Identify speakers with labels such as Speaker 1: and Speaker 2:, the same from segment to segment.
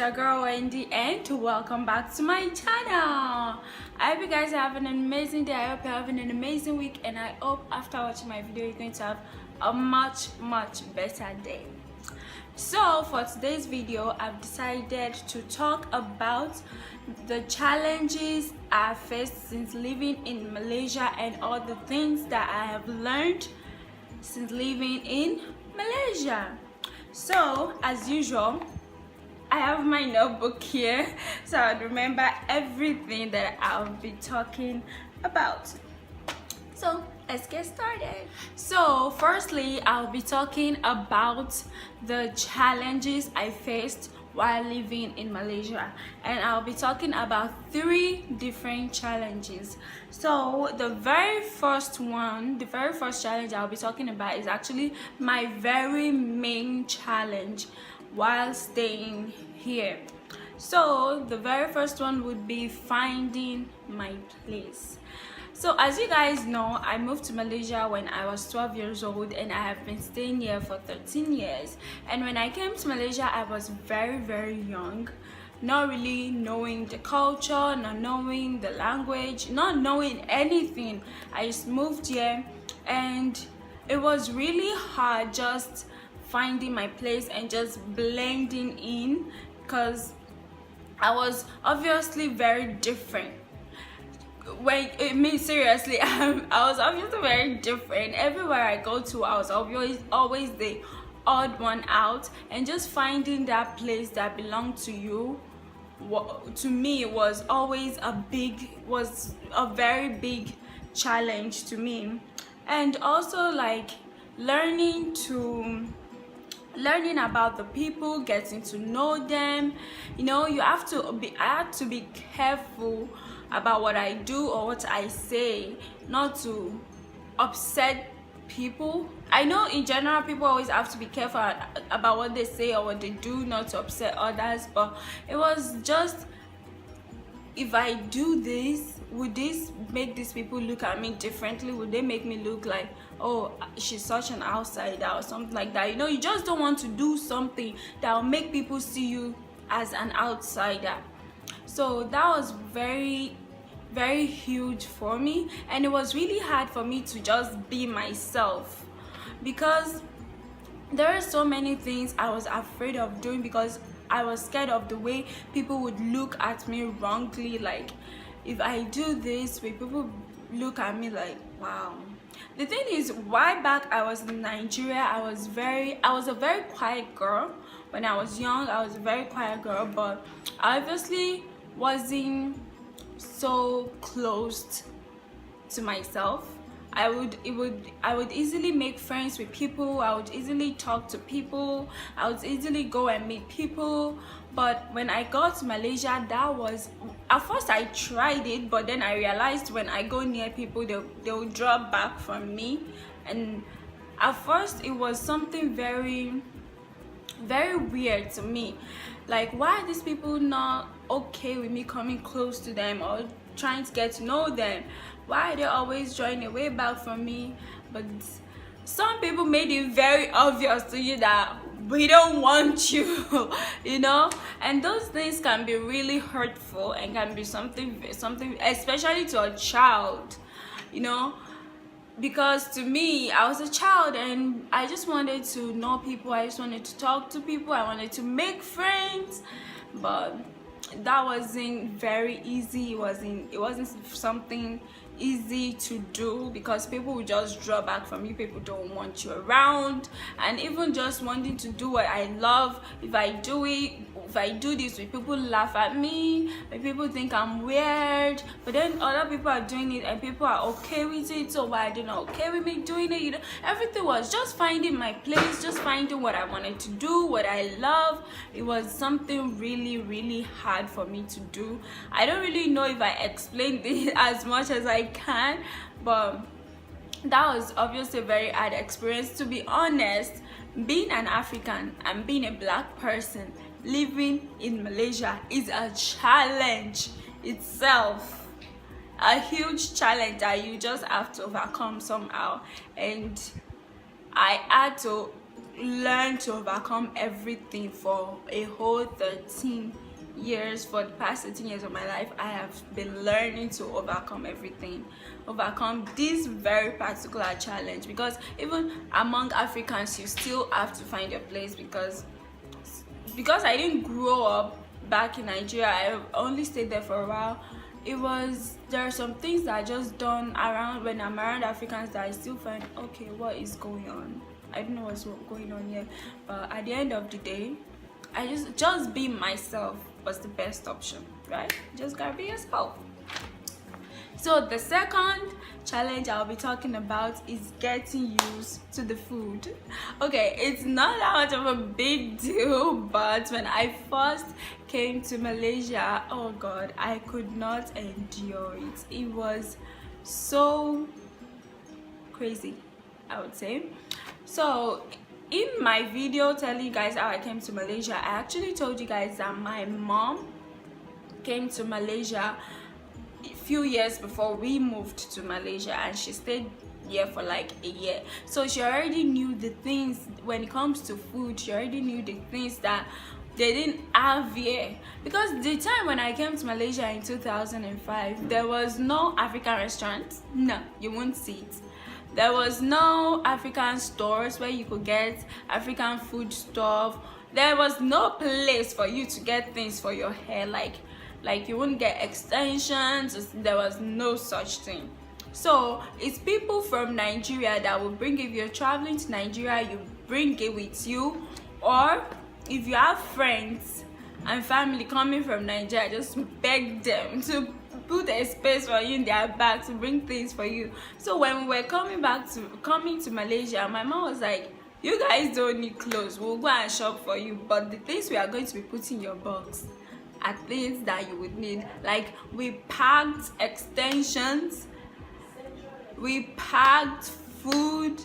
Speaker 1: your girl Wendy and welcome back to my channel. I hope you guys are having an amazing day. I hope you're having an amazing week, and I hope after watching my video you're going to have a much better day. So for today's video, I've decided to talk about the challenges I faced since living in Malaysia and all the things that I have learned since living in Malaysia. So as usual, I have my notebook here so I remember everything that I'll be talking about. So let's get started. So firstly, I'll be talking about the challenges I faced while living in Malaysia, and I'll be talking about 3 different challenges. So the very first challenge I'll be talking about is actually my very main challenge while staying here. So the very first one would be finding my place. So as you guys know, I moved to Malaysia when I was 12 years old, and I have been staying here for 13 years. And when I came to Malaysia, I was very young, not really knowing the culture, not knowing the language, not knowing anything. I just moved here, and it was really hard just finding my place and just blending in, because I was obviously very different. Seriously, I was obviously very different. Everywhere I go to, I was always the odd one out, and just finding that place that belonged to you, to me, was always a very big challenge to me. And also, like, learning about the people, getting to know them. You know, I had to be careful about what I do or what I say, not to upset people. I know in general people always have to be careful about what they say or what they do, not to upset others, but it was just, if I do this, would this make these people look at me differently? Would they make me look like, oh, she's such an outsider or something like that? You know, you just don't want to do something that will make people see you as an outsider. So that was very huge for me, and it was really hard for me to just be myself, because there are so many things I was afraid of doing, because I was scared of the way people would look at me wrongly. Like, if I do this, will people look at me like, wow? The thing is, while back I was in Nigeria, I was a very quiet girl. When I was young, I was a very quiet girl, but I obviously wasn't so closed to myself. I would easily make friends with people. I would easily talk to people. I would easily go and meet people. But when I got to Malaysia, that was, at first I tried it, but then I realized when I go near people, they'll draw back from me. And at first it was something very weird to me. Like, why are these people not okay with me coming close to them or trying to get to know them? Why are they always drawing away back from me? But some people made it very obvious to you that we don't want you, you know, and those things can be really hurtful and can be something, especially to a child, you know. Because to me, I was a child and I just wanted to know people, I just wanted to talk to people, I wanted to make friends, but that wasn't very easy. It wasn't something easy to do, because people will just draw back from you. People don't want you around. And even just wanting to do what I love, if I do this, will people laugh at me? Will people think I'm weird? But then other people are doing it and people are okay with it, so why are they not okay with me doing it? You know, everything was just finding my place, just finding what I wanted to do, what I love. It was something really hard for me to do. I don't really know if I explained this as much as I can, but that was obviously a very hard experience. To be honest, being an African and being a black person living in Malaysia is a challenge itself, a huge challenge that you just have to overcome somehow. And I had to learned to overcome everything for a whole 13 years. For the past 13 years of my life, I have been learning to overcome everything, overcome this very particular challenge, because even among Africans you still have to find your place, because I didn't grow up back in Nigeria. I only stayed there for a while. There are some things that I just done around when I'm around Africans that I still find, okay, what is going on? I don't know what's going on here. But at the end of the day, I just being myself was the best option, right? Just gotta be yourself. So the second challenge I'll be talking about is getting used to the food. Okay, it's not that much of a big deal, but when I first came to Malaysia, oh god, I could not endure it. It was so crazy, I would say. So in my video telling you guys how I came to Malaysia, I actually told you guys that my mom came to Malaysia a few years before we moved to Malaysia, and she stayed here for like a year. So she already knew the things when it comes to food. She already knew the things that they didn't have here, because the time when I came to Malaysia in 2005, there was no African restaurant. No, you won't see it. There was no African stores where you could get African food stuff. There was no place for you to get things for your hair, like you wouldn't get extensions. There was no such thing. So it's people from Nigeria that will bring, if you're traveling to Nigeria, you bring it with you, or if you have friends and family coming from Nigeria, just beg them to put a space for you in their bag to bring things for you. So when we were coming to Malaysia, my mom was like, you guys don't need clothes, we'll go and shop for you, but the things we are going to be putting in your box are things that you would need. Like, we packed extensions, we packed food,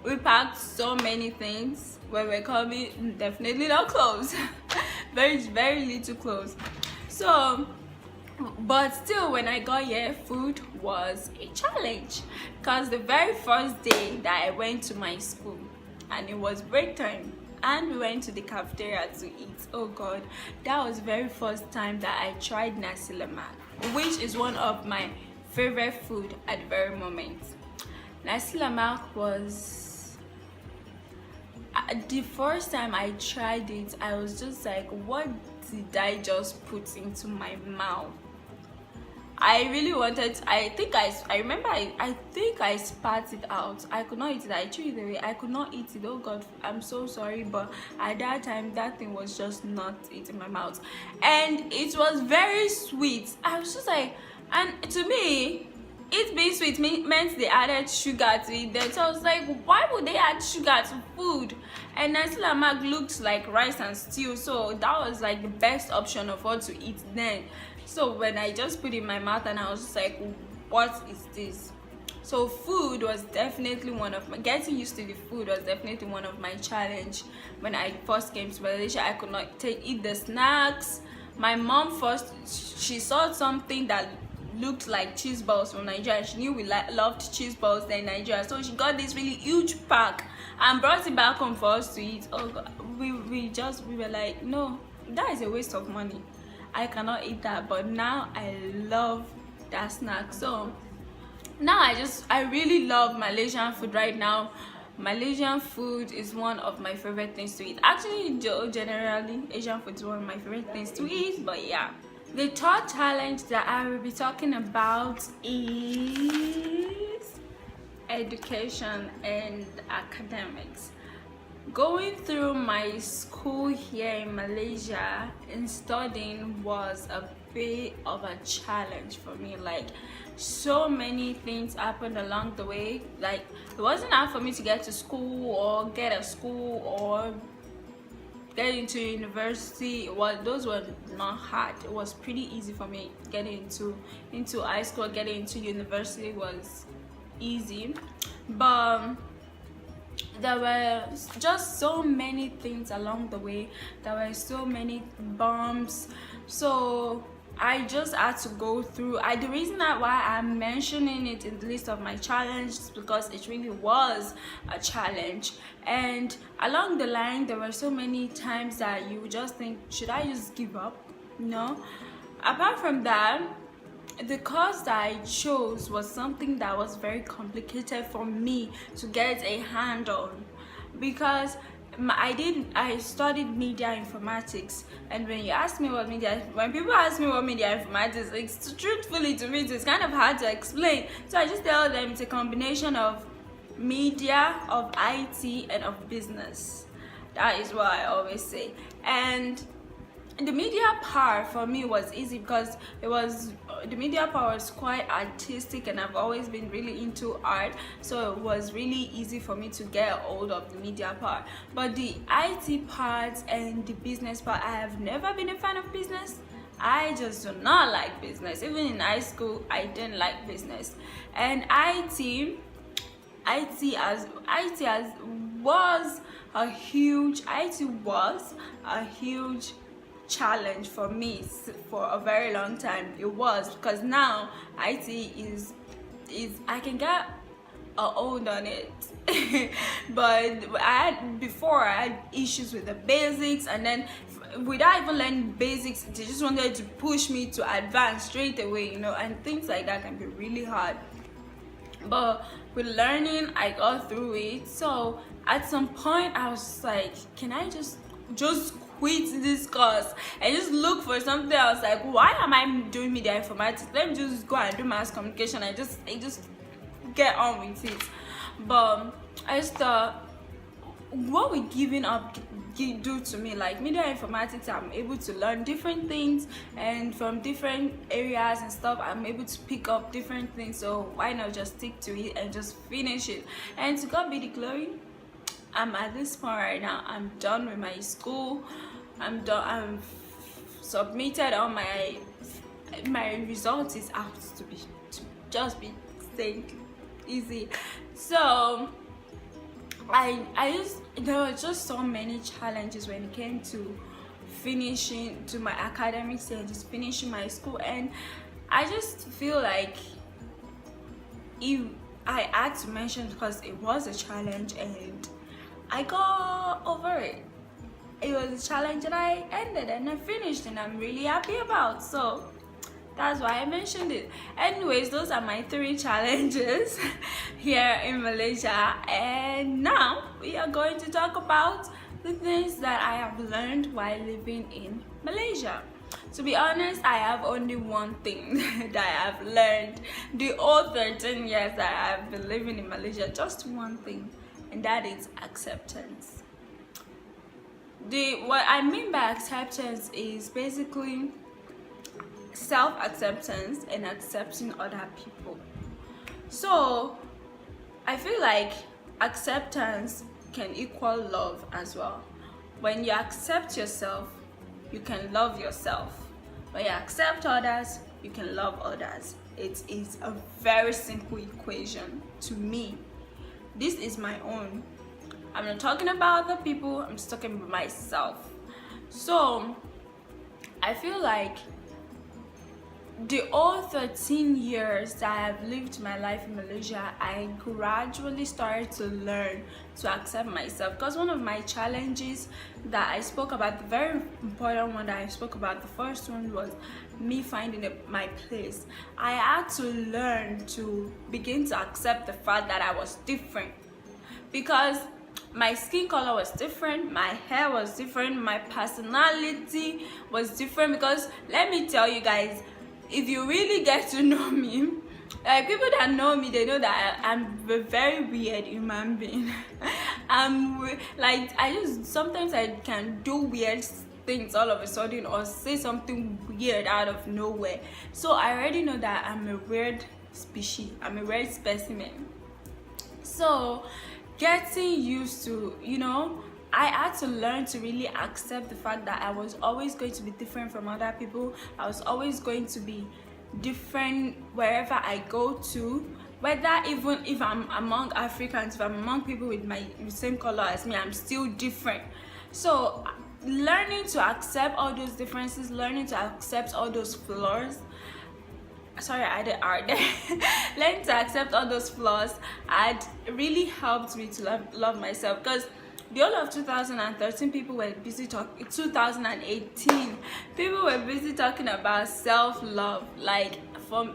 Speaker 1: we packed so many things. When we're coming, definitely not clothes. very little clothes. So, but still, when I got here, food was a challenge, because the very first day that I went to my school, and it was break time, and we went to the cafeteria to eat, oh god, that was the very first time that I tried nasi lemak, which is one of my favorite food at the very moment. Nasi lemak was, the first time I tried it, I was just like, what did I just put into my mouth? I really wanted, I think I spat it out. I could not eat it. I threw it away. I could not eat it. Oh god, I'm so sorry, but at that time that thing was just not it in my mouth, and it was very sweet. I was just like, and to me, it being sweet meant they added sugar to it then. So I was like, why would they add sugar to food? And nasi lemak looked like rice and stew, so that was like the best option of what to eat then. So when I just put it in my mouth, and I was just like, what is this? So food was definitely one of my, getting used to the food was definitely one of my challenge. When I first came to Malaysia, I could not eat the snacks. My mom first, she saw something that looked like cheese balls from Nigeria. She knew we loved cheese balls there in Nigeria, so she got this really huge pack and brought it back home for us to eat. Oh god, we were like, no, that is a waste of money. I cannot eat that. But now I love that snack. So now I really love Malaysian food right now. Malaysian food is one of my favorite things to eat. Actually, generally Asian food is one of my favorite things to eat, but yeah. The third challenge that I will be talking about is education and academics. Going through my school here in Malaysia and studying was a bit of a challenge for me. Like, so many things happened along the way. Like, it wasn't hard for me to get to school or get a school or get into university. Those were not hard. It was pretty easy for me. Getting into high school, getting into university was easy, but there were just so many things along the way. There were so many bumps. So I just had to go through. The reason why I'm mentioning it in the list of my challenges is because it really was a challenge. And along the line, there were so many times that you would just think, should I just give up? No. Apart from that, the course that I chose was something that was very complicated for me to get a hand on, because I studied media informatics, and when people ask me what media informatics, it's truthfully to me it's kind of hard to explain. So I just tell them it's a combination of media, of IT, and of business. That is what I always say. And the media part for me was easy because the media part was quite artistic, and I've always been really into art, so it was really easy for me to get a hold of the media part. But the IT part and the business part, I have never been a fan of business. I just do not like business. Even in high school, I didn't like business. And IT was a huge challenge for me for a very long time. It was, because now IT is I can get a hold on it. But I had issues with the basics, and then without even learning basics, they just wanted to push me to advance straight away, and things like that can be really hard. But with learning, I got through it. So at some point I was just like, can I just quit this course and just look for something else? Like, why am I doing media informatics? Let me just go and do mass communication. I just get on with it. But I just thought, what would giving up do to me? Like, media informatics, I'm able to learn different things, and from different areas and stuff, I'm able to pick up different things. So why not just stick to it and just finish it? And to God be the glory, I'm at this point right now. I'm done with my school. I'm done. I've submitted all my results is out to just be staying easy. So there were just so many challenges when it came to finishing to my academics and just finishing my school, and I just feel like I had to mention because it was a challenge and I got over it. It was a challenge that I ended and I finished, and I'm really happy about. So that's why I mentioned it. Anyways, those are my 3 challenges here in Malaysia, and now we are going to talk about the things that I have learned while living in Malaysia. To be honest, I have only one thing that I have learned the whole 13 years that I have been living in Malaysia. Just one thing, and that is acceptance. What I mean by acceptance is basically self-acceptance and accepting other people. So I feel like acceptance can equal love as well. When you accept yourself, you can love yourself. When you accept others, you can love others. It is a very simple equation to me. This is my own. I'm not talking about other people, I'm just talking about myself. So I feel like the whole 13 years that I have lived my life in Malaysia, I gradually started to learn to accept myself. Because one of my challenges that I spoke about, the very important one that I spoke about, the first one was me finding my place. I had to learn to begin to accept the fact that I was different. Because my skin color was different, my hair was different, my personality was different. Because let me tell you guys, if you really get to know me, like people that know me, they know that I'm a very weird human being. Sometimes I can do weird things all of a sudden, or say something weird out of nowhere. So I already know that I'm a weird species, I'm a weird specimen. So getting used to, I had to learn to really accept the fact that I was always going to be different from other people. I was always going to be different wherever I go to, whether even if I'm among Africans, if I'm among people with the same color as me, I'm still different. So learning to accept all those differences, learning to accept all those flaws. Sorry, I did art there. Learning to accept all those flaws had really helped me to love myself, because the whole of 2013 people were busy talking, 2018 people were busy talking about self-love. Like,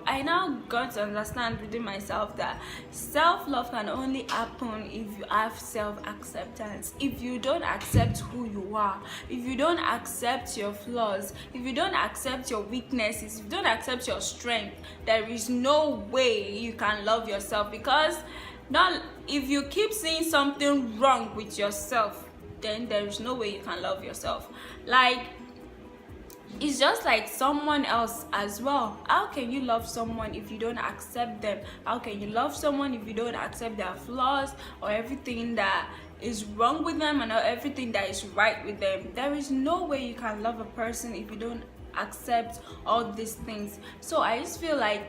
Speaker 1: I now got to understand within myself that self-love can only happen if you have self-acceptance. If you don't accept who you are, if you don't accept your flaws, if you don't accept your weaknesses, if you don't accept your strength, there is no way you can love yourself. Because now, if you keep seeing something wrong with yourself, then there is no way you can love yourself. Like, it's just like someone else as well. How can you love someone if you don't accept them? How can you love someone if you don't accept their flaws or everything that is wrong with them and everything that is right with them? There is no way you can love a person if you don't accept all these things. So I just feel like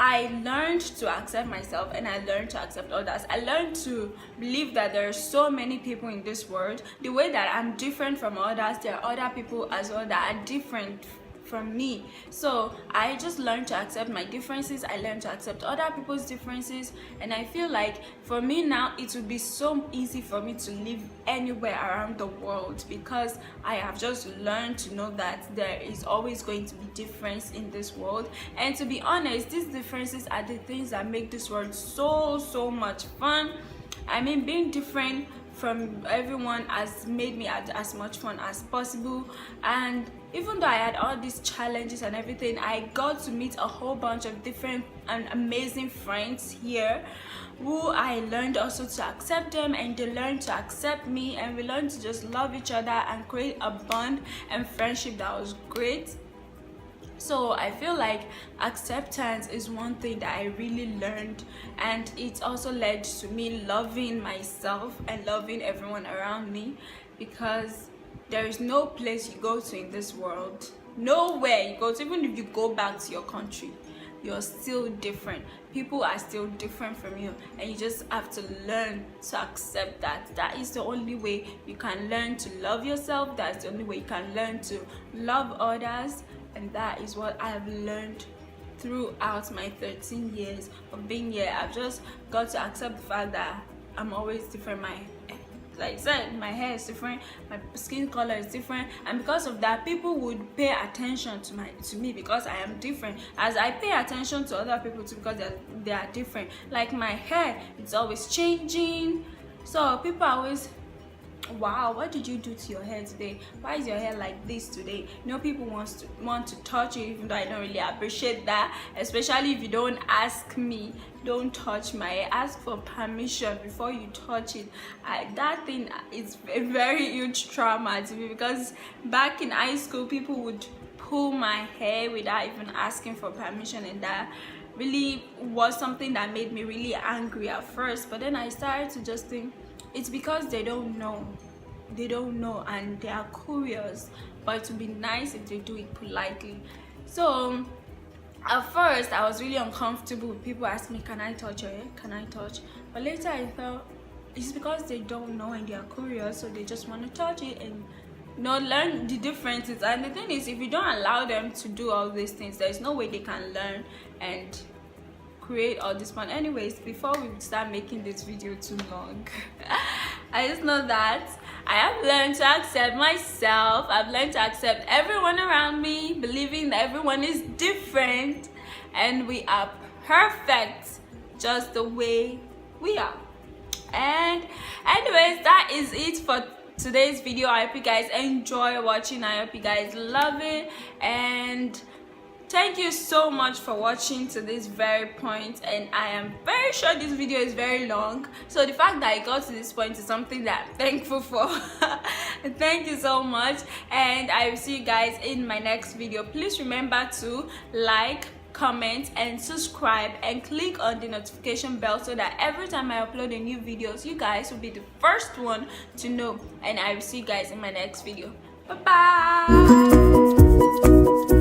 Speaker 1: I learned to accept myself, and I learned to accept others. I learned to believe that there are so many people in this world. The way that I'm different from others, there are other people as well that are different from me. So I just learned to accept my differences. I learned to accept other people's differences, and I feel like for me now it would be so easy for me to live anywhere around the world, because I have just learned to know that there is always going to be difference in this world. And to be honest, these differences are the things that make this world so much fun. I mean, being different from everyone has made me have as much fun as possible. And even though I had all these challenges and everything, I got to meet a whole bunch of different and amazing friends here, who I learned also to accept them, and they learned to accept me, and we learned to just love each other and create a bond and friendship that was great. So I feel like acceptance is one thing that I really learned, and it also led to me loving myself and loving everyone around me, because there is no place you go to in this world, nowhere you go to, even if you go back to your country, you're still different. People are still different from you, and you just have to learn to accept that. That is the only way you can learn to love yourself. That's the only way you can learn to love others. And that is what I have learned throughout my 13 years of being here. I've just got to accept the fact that I'm always different. Like I said, my hair is different, my skin color is different, and because of that, people would pay attention to me because I am different, as I pay attention to other people too, because they are different. Like my hair, it's always changing, so people are always, wow, what did you do to your hair today? Why is your hair like this today? You know, people want to touch you, even though I don't really appreciate that, especially if you don't ask me. Don't touch my hair. Ask for permission before you touch it. That thing is a very huge trauma to me, because back in high school, people would pull my hair without even asking for permission, and that really was something that made me really angry at first. But then I started to just think, it's because they don't know, and they are curious, but it would be nice if they do it politely. So at first I was really uncomfortable with people asking me, can I touch your hair, can I touch? But later I thought, it's because they don't know and they are curious, so they just want to touch it and learn the differences. And the thing is, if you don't allow them to do all these things, there's no way they can learn and create all this fun. Anyways, before we start making this video too long, I just know that I have learned to accept myself. I've learned to accept everyone around me, believing that everyone is different and we are perfect just the way we are. And anyways, that is it for today's video. I hope you guys enjoy watching. I hope you guys love it, and thank you so much for watching to this very point. And I am very sure this video is very long, so the fact that I got to this point is something that I'm thankful for. Thank you so much, and I will see you guys in my next video. Please remember to like, comment and subscribe, and click on the notification bell so that every time I upload a new videos, you guys will be the first one to know. And I will see you guys in my next video. Bye bye.